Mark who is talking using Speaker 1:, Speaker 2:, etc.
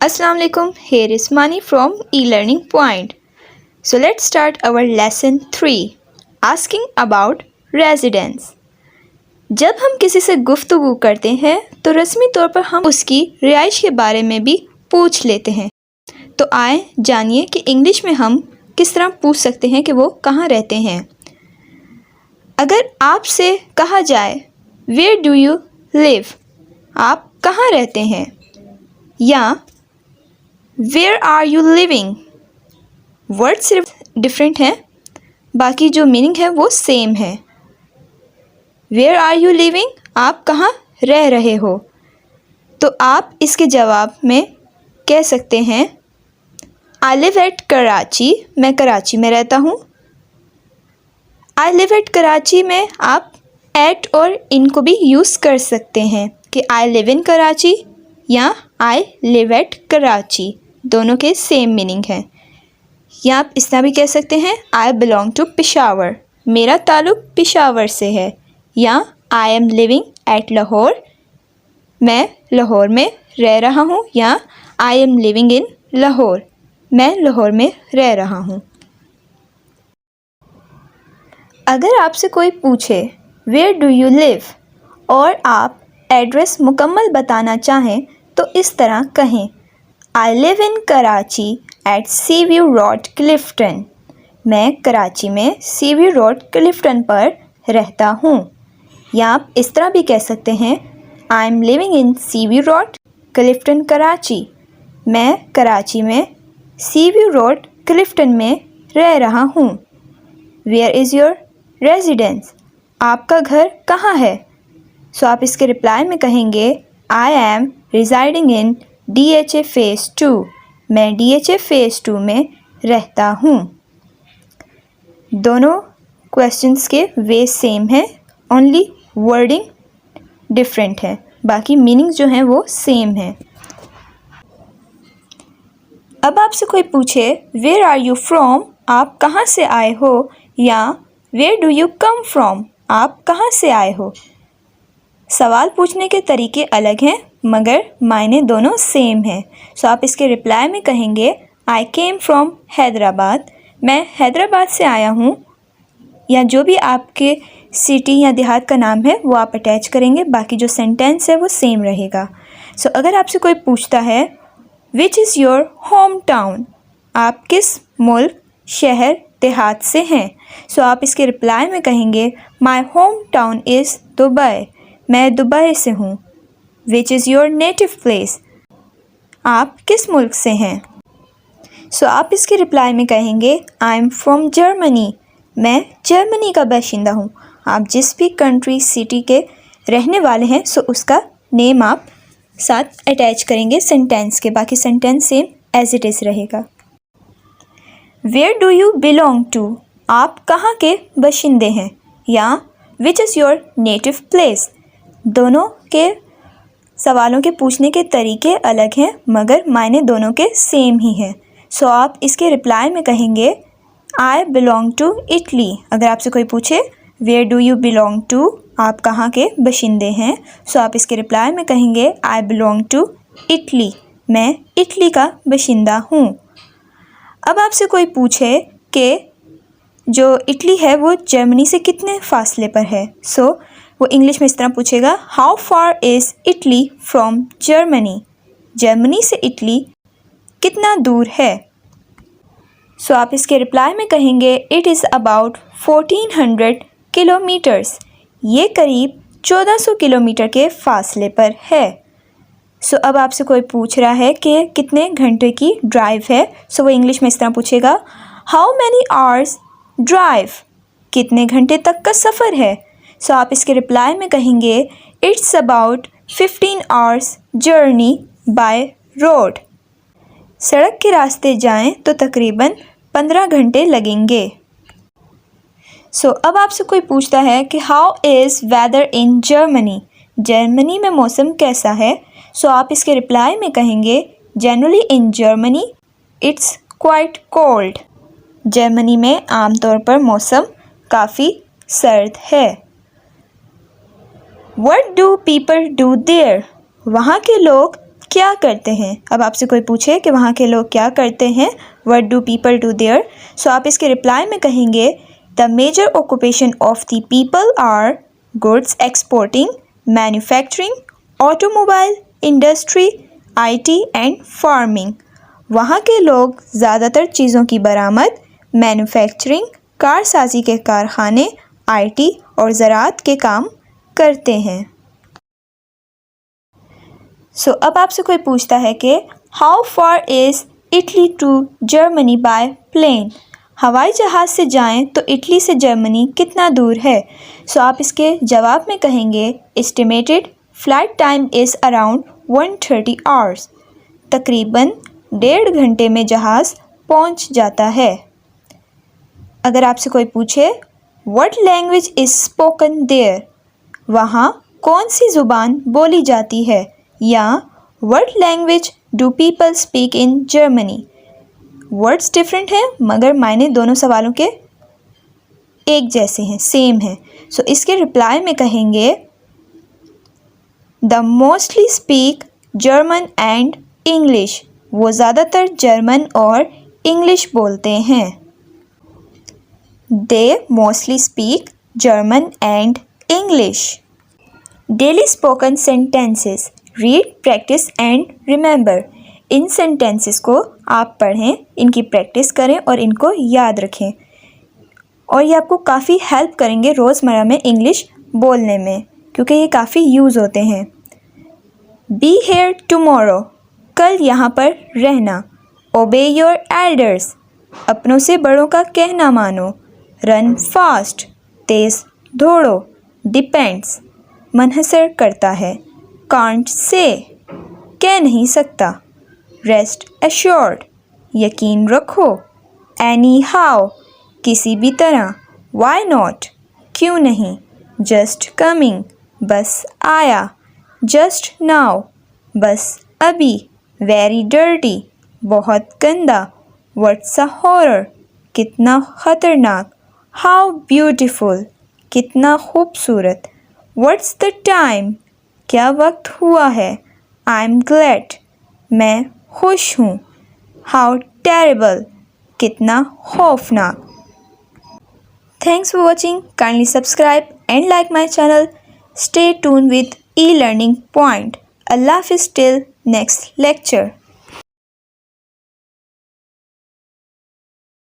Speaker 1: Assalamu alaikum. Here is Mani from eLearning Point. So let's start our lesson 3, asking about residence. जब हम किसी से गुफ्तगू करते हैं तो रस्मी तौर पर हम उसकी रिहाइश के बारे में भी पूछ लेते हैं। तो आए जानिए कि इंग्लिश में हम किस तरह पूछ सकते हैं कि वो कहाँ रहते हैं। अगर आपसे कहा जाए Where do you live? आप कहाँ रहते हैं, या Where are you living? Word सिर्फ डिफरेंट हैं, बाकी जो मीनिंग है वो सेम है। Where are you living? आप कहाँ रह रहे हो। तो आप इसके जवाब में कह सकते हैं I live at कराची, मैं कराची में रहता हूँ। I live at कराची में आप at और in को भी यूज़ कर सकते हैं कि I live in कराची या I live at कराची, दोनों के सेम मीनिंग है। या आप इस तरह भी कह सकते हैं I belong to पेशावर, मेरा ताल्लुक़ पेशावर से है, या I am living at Lahore, मैं लाहौर में रह रहा हूँ, या I am living in Lahore, मैं लाहौर में रह रहा हूँ। अगर आपसे कोई पूछे Where do you live? और आप एड्रेस मुकम्मल बताना चाहें तो इस तरह कहें I live in Karachi at C view road Clifton, मैं कराची में सी व्यू रोड क्लिफ्टन पर रहता हूँ। या आप इस तरह भी कह सकते हैं I am living in C view road Clifton Karachi, मैं कराची में सी व्यू रोड क्लिफ्टन में रह रहा हूँ। Where is your residence? आपका घर कहाँ है। सो आप इसके रिप्लाई में कहेंगे I am residing in DHA Phase 2, मैं DHA Phase 2 में रहता हूँ। दोनों क्वेश्चंस के वे सेम हैं, ओनली वर्डिंग डिफरेंट है, बाकी मीनिंग जो हैं वो सेम है। अब आपसे कोई पूछे Where are you from? आप कहाँ से आए हो, या Where do you come from? आप कहाँ से आए हो। सवाल पूछने के तरीके अलग हैं मगर मायने दोनों सेम हैं। सो आप इसके रिप्लाई में कहेंगे I came from हैदराबाद, मैं हैदराबाद से आया हूँ, या जो भी आपके सिटी या देहात का नाम है वो आप अटैच करेंगे, बाकी जो सेंटेंस है वो सेम रहेगा। सो अगर आपसे कोई पूछता है Which is your hometown? आप किस मुल्क, शहर, देहात से हैं। सो आप इसके रिप्लाई में कहेंगे My hometown is दुबई, मैं दुबई से हूँ। Which is your native place? आप किस मुल्क से हैं। सो आप इसके रिप्लाई में कहेंगे I am from Germany, मैं जर्मनी का बाशिंदा हूँ। आप जिस भी कंट्री, सिटी के रहने वाले हैं सो उसका नेम आप साथ अटैच करेंगे सेंटेंस के, बाकी sentence same as it is रहेगा। Where do you belong to? आप कहाँ के बाशिंदे हैं, या Which is your native place? दोनों के सवालों के पूछने के तरीके अलग हैं मगर मायने दोनों के सेम ही हैं। सो आप इसके रिप्लाई में कहेंगे I belong to Italy। अगर आपसे कोई पूछे Where do you belong to? आप कहाँ के बाशिंदे हैं, सो आप इसके रिप्लाई में कहेंगे I belong to Italy, मैं इटली का बाशिंदा हूँ। अब आपसे कोई पूछे कि जो इटली है वो जर्मनी से कितने फासले पर है, सो वो इंग्लिश में इस तरह पूछेगा how far is Italy from Germany, Germany से इटली कितना दूर है। सो आप इसके रिप्लाई में कहेंगे इट इज़ अबाउट 1400 किलोमीटर्स, ये करीब 1400 किलोमीटर के फासले पर है। सो अब आपसे कोई पूछ रहा है कि कितने घंटे की ड्राइव है, सो वो इंग्लिश में इस तरह पूछेगा हाउ मैनी आवर्स ड्राइव, कितने घंटे तक का सफ़र है। सो आप इसके रिप्लाई में कहेंगे it's about 15 hours journey by road, सड़क के रास्ते जाएं तो तकरीबन 15 घंटे लगेंगे। सो अब आपसे कोई पूछता है कि how is weather in Germany, Germany में मौसम कैसा है। सो आप इसके रिप्लाई में कहेंगे generally in Germany it's quite cold, Germany में आमतौर पर मौसम काफ़ी सर्द है। What do people do there? वहाँ के लोग क्या करते हैं। अब आपसे कोई पूछे कि वहाँ के लोग क्या करते हैं, what do people do there, so आप इसके रिप्लाई में कहेंगे the major occupation of the people are goods exporting, manufacturing, automobile, industry, IT and farming. वहाँ के लोग ज़्यादातर चीज़ों की बरामद, मैन्युफैक्चरिंग, कारसाजी के कारखाने, IT और ज़राअत के काम करते हैं। सो अब आपसे कोई पूछता है कि how far is Italy to Germany by plane, हवाई जहाज़ से जाएं तो इटली से जर्मनी कितना दूर है। सो आप इसके जवाब में कहेंगे estimated flight time is around 130 hours, तकरीबन 1.5 घंटे में जहाज़ पहुंच जाता है। अगर आपसे कोई पूछे what language is spoken there, वहाँ कौन सी ज़ुबान बोली जाती है, या what language do people speak in Germany. Words different हैं मगर मायने दोनों सवालों के एक जैसे हैं, सेम हैं। सो इसके रिप्लाई में कहेंगे the mostly speak German and English, वो ज़्यादातर जर्मन और इंग्लिश बोलते हैं। They mostly speak German and English. Daily spoken sentences, read, practice and remember. In sentences को आप पढ़ें, इनकी प्रैक्टिस करें और इनको याद रखें, और ये आपको काफ़ी हेल्प करेंगे रोज़मर्रा में इंग्लिश बोलने में, क्योंकि ये काफ़ी यूज़ होते हैं। बी हेयर टुमारो, कल यहाँ पर रहना। ओबे योर एल्डर्स, अपनों से बड़ों का कहना मानो। रन फास्ट, तेज़ दौड़ो। डिपेंड्स, मनहसर करता है। कांट से, कह नहीं सकता। रेस्ट एश्योर्ड, यकीन रखो। एनी हाउ, किसी भी तरह। वाई नॉट, क्यों नहीं। जस्ट कमिंग, बस आया। जस्ट नाउ, बस अभी। वेरी डर्टी, बहुत गंदा। व्हाट्स अ हॉरर, कितना ख़तरनाक। हाउ ब्यूटीफुल, कितना खूबसूरत। व्हाट्स द टाइम, क्या वक्त हुआ है। आई एम ग्लैड, मैं खुश हूँ। हाउ टेरेबल, कितना खौफनाक। Thanks for watching. Kindly subscribe and like my channel. Stay tuned with e-learning point. Allah Hafiz till next lecture.